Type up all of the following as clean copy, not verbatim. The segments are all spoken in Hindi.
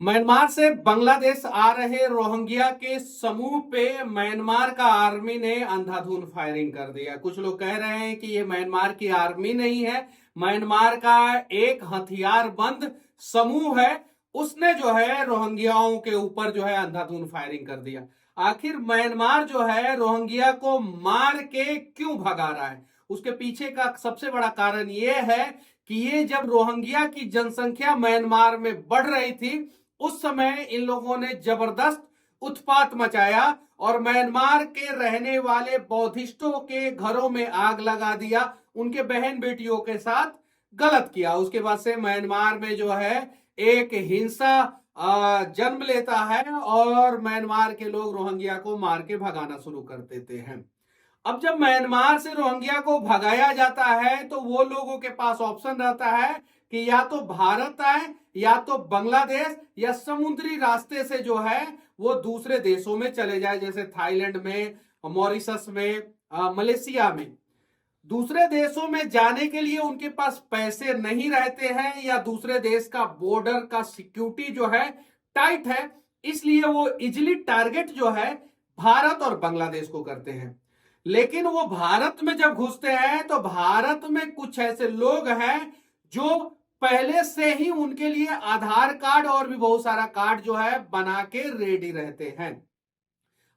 म्यांमार से बांग्लादेश आ रहे रोहिंग्या के समूह पे म्यांमार का आर्मी ने अंधाधुंध फायरिंग कर दिया। कुछ लोग कह रहे हैं कि ये म्यांमार की आर्मी नहीं है, म्यांमार का एक हथियारबंद समूह है, उसने जो है रोहिंग्याओं के ऊपर जो है अंधाधुंध फायरिंग कर दिया। आखिर म्यांमार जो है रोहिंग्या को मार के क्यों भगा रहा है, उसके पीछे का सबसे बड़ा कारण यह है कि ये जब रोहिंग्या की जनसंख्या म्यांमार में बढ़ रही थी उस समय इन लोगों ने जबरदस्त उत्पात मचाया और म्यांमार के रहने वाले बौद्धिस्टों के घरों में आग लगा दिया, उनके बहन बेटियों के साथ गलत किया। उसके बाद से म्यांमार में जो है एक हिंसा जन्म लेता है और म्यांमार के लोग रोहिंग्या को मार के भगाना शुरू कर देते हैं। अब जब म्यांमार से रोहिंग्या को भगाया जाता है तो वो लोगों के पास ऑप्शन रहता है कि या तो भारत आए या तो बांग्लादेश या समुद्री रास्ते से जो है वो दूसरे देशों में चले जाए, जैसे थाईलैंड में, मॉरिशस में, मलेशिया में। दूसरे देशों में जाने के लिए उनके पास पैसे नहीं रहते हैं या दूसरे देश का बॉर्डर का सिक्योरिटी जो है टाइट है, इसलिए वो इजिली टारगेट जो है भारत और बांग्लादेश को करते हैं। लेकिन वो भारत में जब घुसते हैं तो भारत में कुछ ऐसे लोग हैं जो पहले से ही उनके लिए आधार कार्ड और भी बहुत सारा कार्ड जो है बना के रेडी रहते हैं।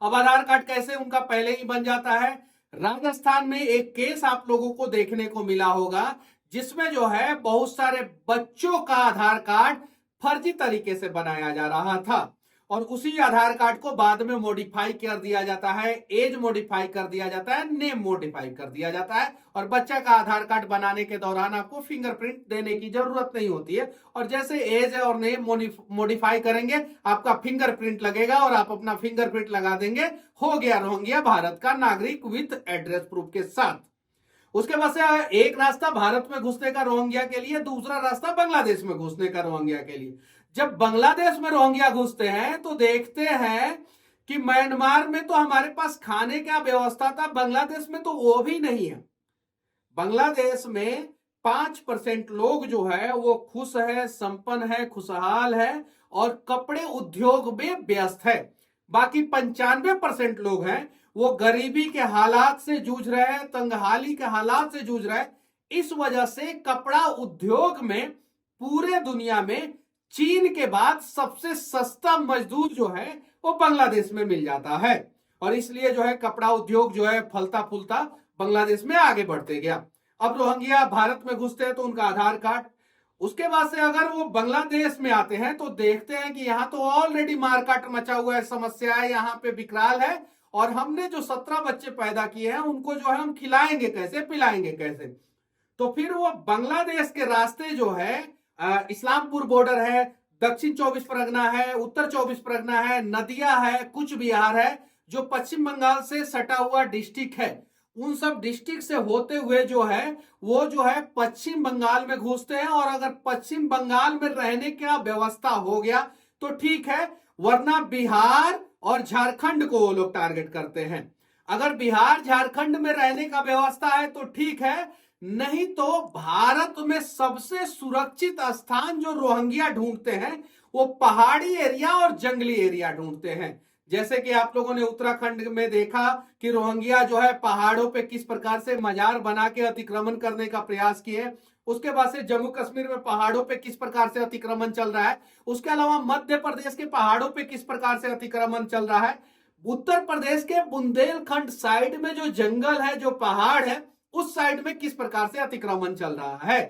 अब आधार कार्ड कैसे उनका पहले ही बन जाता है। राजस्थान में एक केस आप लोगों को देखने को मिला होगा जिसमें जो है बहुत सारे बच्चों का आधार कार्ड फर्जी तरीके से बनाया जा रहा था और उसी आधार कार्ड को बाद में मॉडिफाई कर दिया जाता है, एज मॉडिफाई कर दिया जाता है, नेम मॉडिफाई कर दिया जाता है और बच्चा का आधार कार्ड बनाने के दौरान आपको फिंगरप्रिंट देने की जरूरत नहीं होती है और जैसे एज और नेम मॉडिफाई करेंगे आपका फिंगरप्रिंट लगेगा और आप अपना फिंगरप्रिंट लगा देंगे, हो गया रोहिंग्या भारत का नागरिक विद एड्रेस प्रूफ के साथ। उसके बाद से एक रास्ता भारत में घुसने का रोहिंग्या के लिए, दूसरा रास्ता बांग्लादेश में घुसने का रोहिंग्या के लिए। जब बांग्लादेश में रोहिंग्या घुसते हैं तो देखते हैं कि म्यांमार में तो हमारे पास खाने का व्यवस्था था, बांग्लादेश में तो वो भी नहीं है। बांग्लादेश में 5% लोग जो है वो खुश है, संपन्न है, खुशहाल है और कपड़े उद्योग में व्यस्त है। बाकी 95% लोग हैं वो गरीबी के हालात से जूझ रहे हैं, तंगहाली के हालात से जूझ रहे हैं। इस वजह से कपड़ा उद्योग में पूरे दुनिया में चीन के बाद सबसे सस्ता मजदूर जो है वो बांग्लादेश में मिल जाता है और इसलिए जो है कपड़ा उद्योग जो है फलता फूलता बांग्लादेश में आगे बढ़ते गया। अब रोहिंग्या भारत में घुसते हैं तो उनका आधार कार्ड, उसके बाद से अगर वो बांग्लादेश में आते हैं तो देखते हैं कि यहाँ तो ऑलरेडी मारकाट मचा हुआ है, समस्या है, यहाँ पे विकराल है और हमने जो 17 बच्चे पैदा किए हैं उनको जो है हम खिलाएंगे कैसे, पिलाएंगे कैसे। तो फिर वो बांग्लादेश के रास्ते जो है इस्लामपुर बॉर्डर है, दक्षिण 24 परगना है, उत्तर 24 परगना है, नदिया है, कुछ बिहार है, जो पश्चिम बंगाल से सटा हुआ डिस्ट्रिक्ट है, उन सब डिस्ट्रिक्ट से होते हुए जो है वो जो है पश्चिम बंगाल में घुसते हैं और अगर पश्चिम बंगाल में रहने का व्यवस्था हो गया तो ठीक है, वरना बिहार और झारखंड को वो लोग टारगेट करते हैं। अगर बिहार झारखंड में रहने का व्यवस्था है तो ठीक है, नहीं तो भारत में सबसे सुरक्षित स्थान जो रोहिंग्या ढूंढते हैं वो पहाड़ी एरिया और जंगली एरिया ढूंढते हैं। जैसे कि आप लोगों ने उत्तराखंड में देखा कि रोहिंग्या जो है पहाड़ों पे किस प्रकार से मजार बना के अतिक्रमण करने का प्रयास किए, उसके बाद से जम्मू कश्मीर में पहाड़ों पे किस प्रकार से अतिक्रमण चल रहा है, उसके अलावा मध्य प्रदेश के पहाड़ों पे किस प्रकार से अतिक्रमण चल रहा है, उत्तर प्रदेश के बुंदेलखंड साइड में जो जंगल है, जो पहाड़ है, उस साइड में किस प्रकार से अतिक्रमण चल रहा है।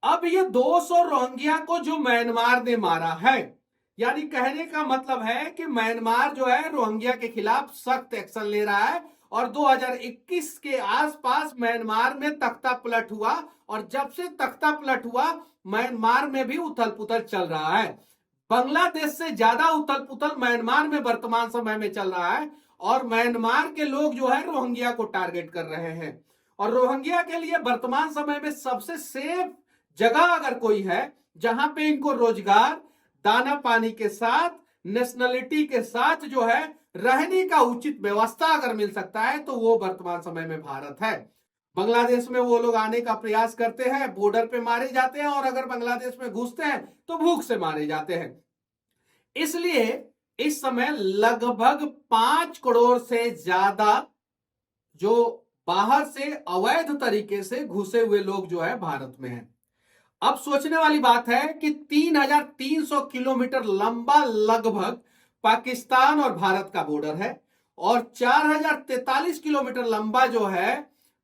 अब ये 200 रोहिंग्या को जो म्यांमार ने मारा है, यानी कहने का मतलब है कि म्यांमार जो है रोहिंग्या के खिलाफ सख्त एक्शन ले रहा है और 2021 के आसपास म्यांमार में तख्ता पलट हुआ और जब से तख्ता पलट हुआ म्यांमार में भी उथल पुथल चल रहा है। बांग्लादेश से ज्यादा उथल पुथल म्यांमार में वर्तमान समय में चल रहा है और म्यांमार के लोग जो है रोहिंग्या को टारगेट कर रहे हैं और रोहिंग्या के लिए वर्तमान समय में सबसे सेफ जगह अगर कोई है जहां पे इनको रोजगार, दाना पानी के साथ, नेशनलिटी के साथ जो है रहने का उचित व्यवस्था अगर मिल सकता है तो वो वर्तमान समय में भारत है। बांग्लादेश में वो लोग आने का प्रयास करते हैं, बॉर्डर पे मारे जाते हैं और अगर बांग्लादेश में घुसते हैं तो भूख से मारे जाते हैं। इसलिए इस समय लगभग 5 करोड़ से ज्यादा जो बाहर से अवैध तरीके से घुसे हुए लोग जो है भारत में हैं। अब सोचने वाली बात है कि 3,300 किलोमीटर लंबा लगभग पाकिस्तान और भारत का बॉर्डर है और 4,043 किलोमीटर लंबा जो है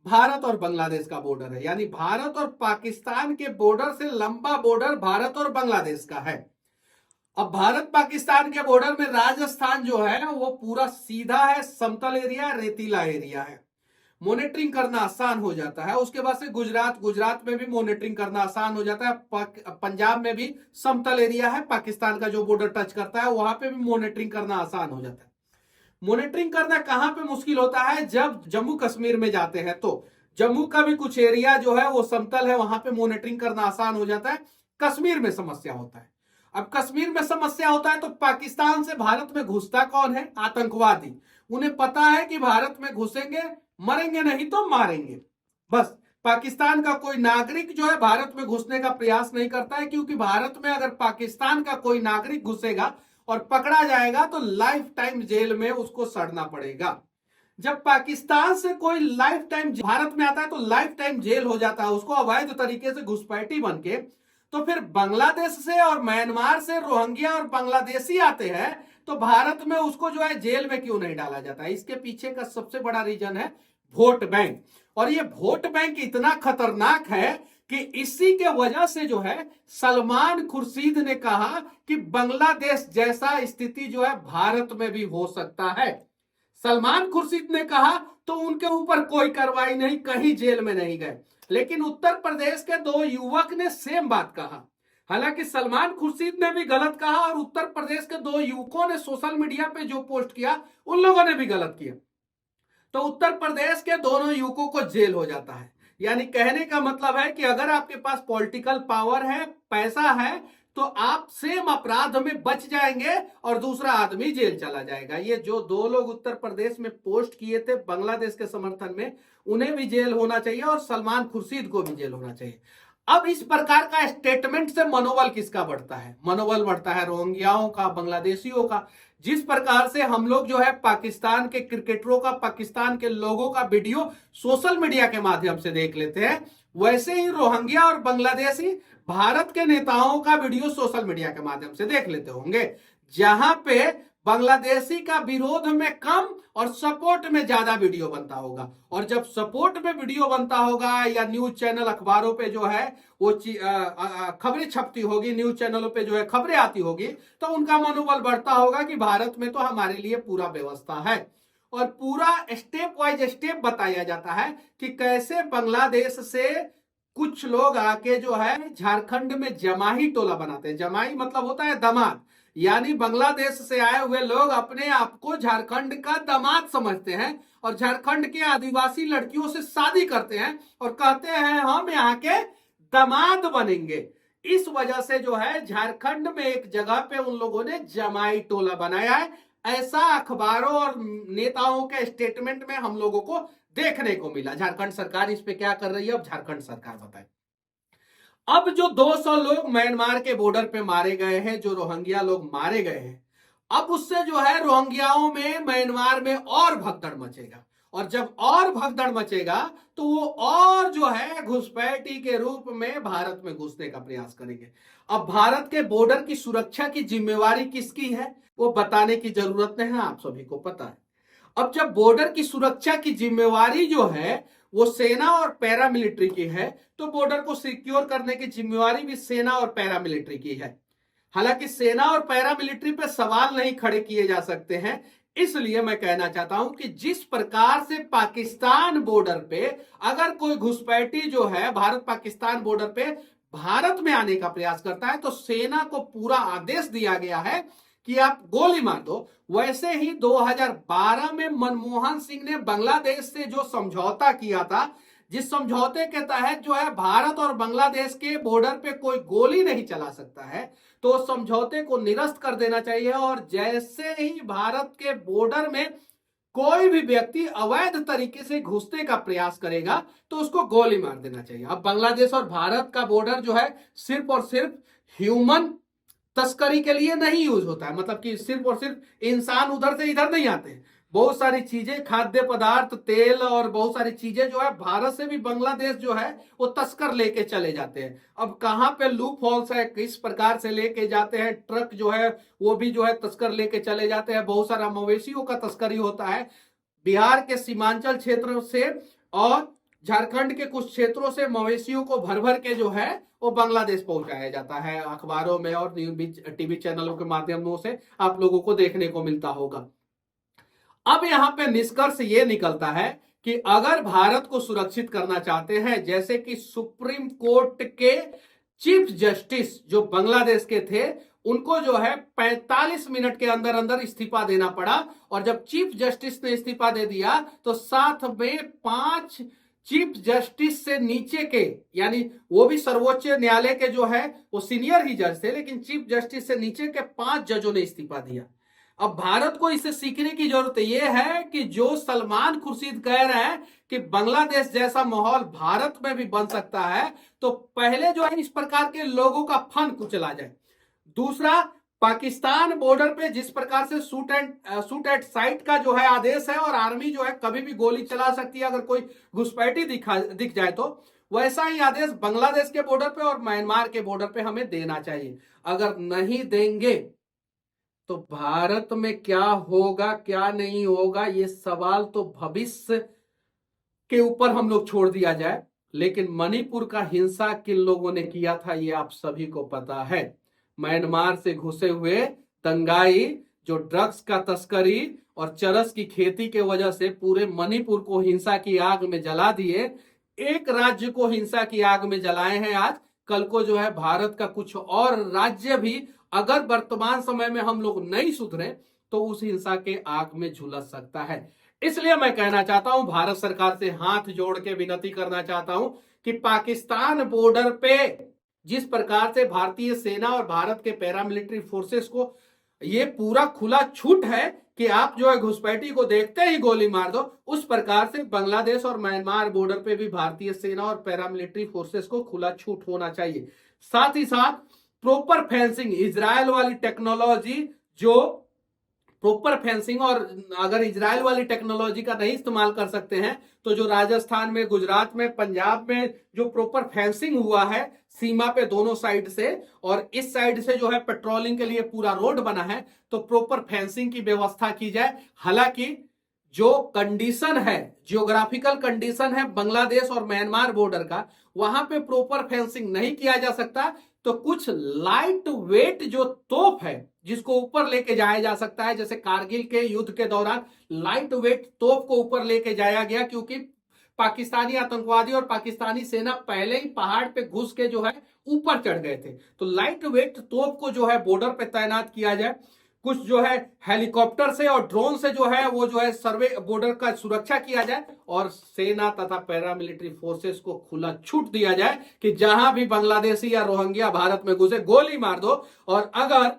भारत और बांग्लादेश का बॉर्डर है। यानी भारत और पाकिस्तान के बॉर्डर से लंबा बॉर्डर भारत और बांग्लादेश का है। अब भारत पाकिस्तान के बॉर्डर में राजस्थान जो है वो पूरा सीधा है, समतल एरिया, रेतीला एरिया है, मॉनिटरिंग करना आसान हो जाता है। उसके बाद से गुजरात में भी मॉनिटरिंग करना आसान हो जाता है। पंजाब में भी समतल एरिया है, पाकिस्तान का जो बॉर्डर टच करता है वहां पे भी मॉनिटरिंग करना आसान हो जाता है। मॉनिटरिंग करना कहां पे मुश्किल होता है, जब जम्मू कश्मीर में जाते हैं तो जम्मू का भी कुछ एरिया जो है वो समतल है, वहां पे मॉनिटरिंग करना आसान हो जाता है। कश्मीर में समस्या होता है। अब कश्मीर में समस्या होता है तो पाकिस्तान से भारत में घुसता कौन है, आतंकवादी। उन्हें पता है कि भारत में घुसेंगे, मरेंगे नहीं तो मारेंगे। बस पाकिस्तान का कोई नागरिक जो है भारत में घुसने का प्रयास नहीं करता है, क्योंकि भारत में अगर पाकिस्तान का कोई नागरिक घुसेगा और पकड़ा जाएगा तो लाइफ टाइम जेल में उसको सड़ना पड़ेगा। जब पाकिस्तान से कोई लाइफ टाइम भारत में आता है तो लाइफ टाइम जेल हो जाता है उसको, अवैध तरीके से घुसपैठी बन के। तो फिर बांग्लादेश से और म्यांमार से रोहिंग्या और बांग्लादेशी आते हैं तो भारत में उसको जो है जेल में क्यों नहीं डाला जाता है? इसके पीछे का सबसे बड़ा रीजन है वोट बैंक। और ये वोट बैंक इतना खतरनाक है कि इसी के वजह से जो है सलमान खुर्शीद ने कहा कि बांग्लादेश जैसा स्थिति जो है भारत में भी हो सकता है। सलमान खुर्शीद ने कहा तो उनके ऊपर कोई कार्रवाई नहीं, कहीं जेल में नहीं गए। लेकिन उत्तर प्रदेश के 2 युवक ने सेम बात कहा। हालांकि सलमान खुर्शीद ने भी गलत कहा और उत्तर प्रदेश के 2 युवकों ने सोशल मीडिया पे जो पोस्ट किया उन लोगों ने भी गलत किया। तो उत्तर प्रदेश के दोनों युवकों को जेल हो जाता है। यानी कहने का मतलब है कि अगर आपके पास पॉलिटिकल पावर है, पैसा है, तो आप सेम अपराध में बच जाएंगे और दूसरा आदमी जेल चला जाएगा। ये जो 2 लोग उत्तर प्रदेश में पोस्ट किए थे बांग्लादेश के समर्थन में, उन्हें भी जेल होना चाहिए और सलमान खुर्शीद को भी जेल होना चाहिए। अब इस प्रकार का स्टेटमेंट से मनोबल किसका बढ़ता है? मनोबल बढ़ता है रोहिंग्याओं का, बांग्लादेशियों का। जिस प्रकार से हम लोग जो है पाकिस्तान के क्रिकेटरों का, पाकिस्तान के लोगों का वीडियो सोशल मीडिया के माध्यम से देख लेते हैं, वैसे ही रोहिंग्या और बांग्लादेशी भारत के नेताओं का वीडियो सोशल मीडिया के माध्यम से देख लेते होंगे, जहां पे बांग्लादेशी का विरोध में कम और सपोर्ट में ज्यादा वीडियो बनता होगा। और जब सपोर्ट में वीडियो बनता होगा या न्यूज चैनल अखबारों पे जो है वो खबरें छपती होगी, न्यूज चैनलों पे जो है खबरें आती होगी, तो उनका मनोबल बढ़ता होगा कि भारत में तो हमारे लिए पूरा व्यवस्था है। और पूरा स्टेप वाइज स्टेप बताया जाता है कि कैसे बांग्लादेश से कुछ लोग आके जो है झारखंड में जमाई टोला बनाते हैं। जमाई मतलब होता है दामाद, यानी बांग्लादेश से आए हुए लोग अपने आप को झारखंड का दामाद समझते हैं और झारखंड के आदिवासी लड़कियों से शादी करते हैं और कहते हैं हम यहाँ के दामाद बनेंगे। इस वजह से जो है झारखंड में एक जगह पे उन लोगों ने जमाई टोला बनाया है। ऐसा अखबारों और नेताओं के स्टेटमेंट में हम लोगों को देखने को मिला। झारखंड सरकार इस पे क्या कर रही है, अब झारखंड सरकार बताए। अब जो 200 लोग म्यांमार के बॉर्डर पे मारे गए हैं, जो रोहिंग्या लोग मारे गए हैं, अब उससे जो है रोहिंग्याओं में म्यांमार में और भगदड़ मचेगा। और जब और भगदड़ मचेगा तो वो और जो है घुसपैठी के रूप में भारत में घुसने का प्रयास करेंगे। अब भारत के बॉर्डर की सुरक्षा की जिम्मेवारी किसकी है वो बताने की जरूरत नहीं है, आप सभी को पता है। अब जब बॉर्डर की सुरक्षा की जिम्मेवारी जो है वो सेना और पैरामिलिट्री की है, तो बॉर्डर को सिक्योर करने की जिम्मेवारी भी सेना और पैरामिलिट्री की है। हालांकि सेना और पैरामिलिट्री पे सवाल नहीं खड़े किए जा सकते हैं, इसलिए मैं कहना चाहता हूं कि जिस प्रकार से पाकिस्तान बॉर्डर पे अगर कोई घुसपैठी जो है भारत पाकिस्तान बॉर्डर पे भारत में आने का प्रयास करता है तो सेना को पूरा आदेश दिया गया है कि आप गोली मार दो। वैसे ही 2012 में मनमोहन सिंह ने बांग्लादेश से जो समझौता किया था, जिस समझौते के तहत जो है भारत और बांग्लादेश के बॉर्डर पे कोई गोली नहीं चला सकता है, तो उस समझौते को निरस्त कर देना चाहिए। और जैसे ही भारत के बॉर्डर में कोई भी व्यक्ति अवैध तरीके से घुसने का प्रयास करेगा तो उसको गोली मार देना चाहिए। अब बांग्लादेश और भारत का बॉर्डर जो है सिर्फ और सिर्फ ह्यूमन तस्करी के लिए नहीं यूज होता है, मतलब कि सिर्फ और सिर्फ इंसान उधर से इधर नहीं आते हैं। बहुत सारी चीजें, खाद्य पदार्थ, तेल और बहुत सारी चीजें जो है भारत से भी बांग्लादेश जो है वो तस्कर लेके चले जाते हैं। अब कहाँ पे लूप होल्स है, किस प्रकार से लेके जाते हैं, ट्रक जो है वो भी जो है तस्कर लेके चले जाते हैं। बहुत सारा मवेशियों का तस्करी होता है बिहार के सीमांचल क्षेत्र से, और झारखंड के कुछ क्षेत्रों से मवेशियों को भर भर के जो है वो बांग्लादेश पहुंचाया जाता है। अखबारों में और टीवी चैनलों के माध्यमों से आप लोगों को देखने को मिलता होगा। अब यहां पे निष्कर्ष ये निकलता है कि अगर भारत को सुरक्षित करना चाहते हैं, जैसे कि सुप्रीम कोर्ट के चीफ जस्टिस जो बांग्लादेश के थे, उनको जो है 45 मिनट के अंदर अंदर इस्तीफा देना पड़ा, और जब चीफ जस्टिस ने इस्तीफा दे दिया तो साथ में 5 चीफ जस्टिस से नीचे के, यानी वो भी सर्वोच्च न्यायालय के जो है वो सीनियर ही जज थे, लेकिन चीफ जस्टिस से नीचे के 5 जजों ने इस्तीफा दिया। अब भारत को इससे सीखने की जरूरत यह है कि जो सलमान खुर्शीद कह रहे हैं कि बांग्लादेश जैसा माहौल भारत में भी बन सकता है, तो पहले जो है इस प्रकार के लोगों का फन कुचला जाए। दूसरा, पाकिस्तान बॉर्डर पे जिस प्रकार से शूट एट साइट का जो है आदेश है, और आर्मी जो है कभी भी गोली चला सकती है अगर कोई घुसपैठी दिख जाए, तो वैसा ही आदेश बांग्लादेश के बॉर्डर पे और म्यांमार के बॉर्डर पे हमें देना चाहिए। अगर नहीं देंगे तो भारत में क्या होगा क्या नहीं होगा, ये सवाल तो भविष्य के ऊपर हम लोग छोड़ दिया जाए। लेकिन मणिपुर का हिंसा किन लोगों ने किया था ये आप सभी को पता है। म्यांमार से घुसे हुए दंगाई जो ड्रग्स का तस्करी और चरस की खेती के वजह से पूरे मणिपुर को हिंसा की आग में जला दिए, एक राज्य को हिंसा की आग में जलाए हैं आज। कल को जो है भारत का कुछ और राज्य भी अगर वर्तमान समय में हम लोग नहीं सुधरे तो उस हिंसा के आग में झुलस सकता है। इसलिए मैं कहना चाहता हूं, भारत सरकार से हाथ जोड़ के विनती करना चाहता हूं कि पाकिस्तान बॉर्डर पे जिस प्रकार से भारतीय सेना और भारत के पैरामिलिट्री फोर्सेस को ये पूरा खुला छूट है कि आप जो है घुसपैठी को देखते ही गोली मार दो, उस प्रकार से बांग्लादेश और म्यांमार बॉर्डर पे भी भारतीय सेना और पैरामिलिट्री फोर्सेस को खुला छूट होना चाहिए। साथ ही साथ प्रॉपर फेंसिंग, इजराइल वाली टेक्नोलॉजी, जो प्रॉपर फेंसिंग, और अगर इजराइल वाली टेक्नोलॉजी का नहीं इस्तेमाल कर सकते हैं तो जो राजस्थान में, गुजरात में, पंजाब में जो प्रॉपर फेंसिंग हुआ है सीमा पे दोनों साइड से, और इस साइड से जो है पेट्रोलिंग के लिए पूरा रोड बना है, तो प्रॉपर फेंसिंग की व्यवस्था की जाए। हालांकि जो कंडीशन है, जियोग्राफिकल कंडीशन है बांग्लादेश और म्यांमार बॉर्डर का, वहां पे प्रॉपर फेंसिंग नहीं किया जा सकता, तो कुछ लाइट वेट जो तोप है जिसको ऊपर लेके जाया जा सकता है, जैसे कारगिल के युद्ध के दौरान लाइट वेट तोप को ऊपर लेके जाया गया, क्योंकि पाकिस्तानी आतंकवादी और पाकिस्तानी सेना पहले ही पहाड़ पे घुस के जो है ऊपर चढ़ गए थे। तो लाइट वेट तोप को जो है बॉर्डर पे तैनात किया जाए। कुछ जो है हेलीकॉप्टर से और ड्रोन से जो है वो जो है सर्वे बॉर्डर का सुरक्षा किया जाए, और सेना तथा पैरामिलिट्री फोर्सेस को खुला छूट दिया जाए कि जहां भी बांग्लादेशी या रोहिंग्या भारत में घुसे गोली मार दो। और अगर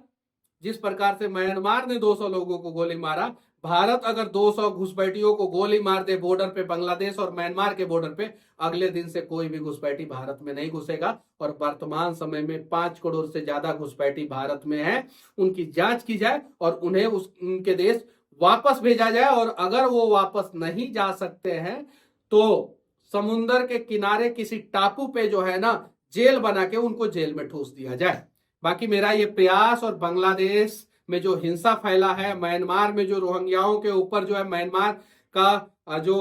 जिस प्रकार से म्यांमार ने 200 लोगों को गोली मारा, भारत अगर 200 घुसपैठियों को गोली मार दे बॉर्डर पे, बांग्लादेश और म्यांमार के बॉर्डर पे, अगले दिन से कोई भी घुसपैठी भारत में नहीं घुसेगा। और वर्तमान समय में 5 करोड़ से ज्यादा घुसपैठी भारत में है, उनकी जांच की जाए और उन्हें उनके देश वापस भेजा जाए। और अगर वो वापस नहीं जा सकते हैं तो समुन्द्र के किनारे किसी टापू पे जो है ना जेल बना के उनको जेल में ठूस दिया जाए। बाकी मेरा ये प्रयास, और बांग्लादेश में जो हिंसा फैला है, म्यांमार में जो रोहिंग्याओं के ऊपर जो है म्यांमार का जो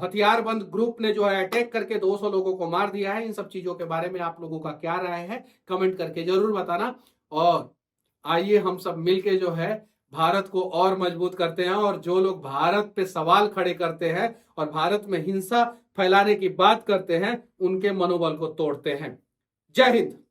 हथियारबंद ग्रुप ने जो है अटैक करके 200 लोगों को मार दिया है, इन सब चीजों के बारे में आप लोगों का क्या राय है कमेंट करके जरूर बताना। और आइए हम सब मिलके जो है भारत को और मजबूत करते हैं, और जो लोग भारत पे सवाल खड़े करते हैं और भारत में हिंसा फैलाने की बात करते हैं उनके मनोबल को तोड़ते हैं। जय हिंद।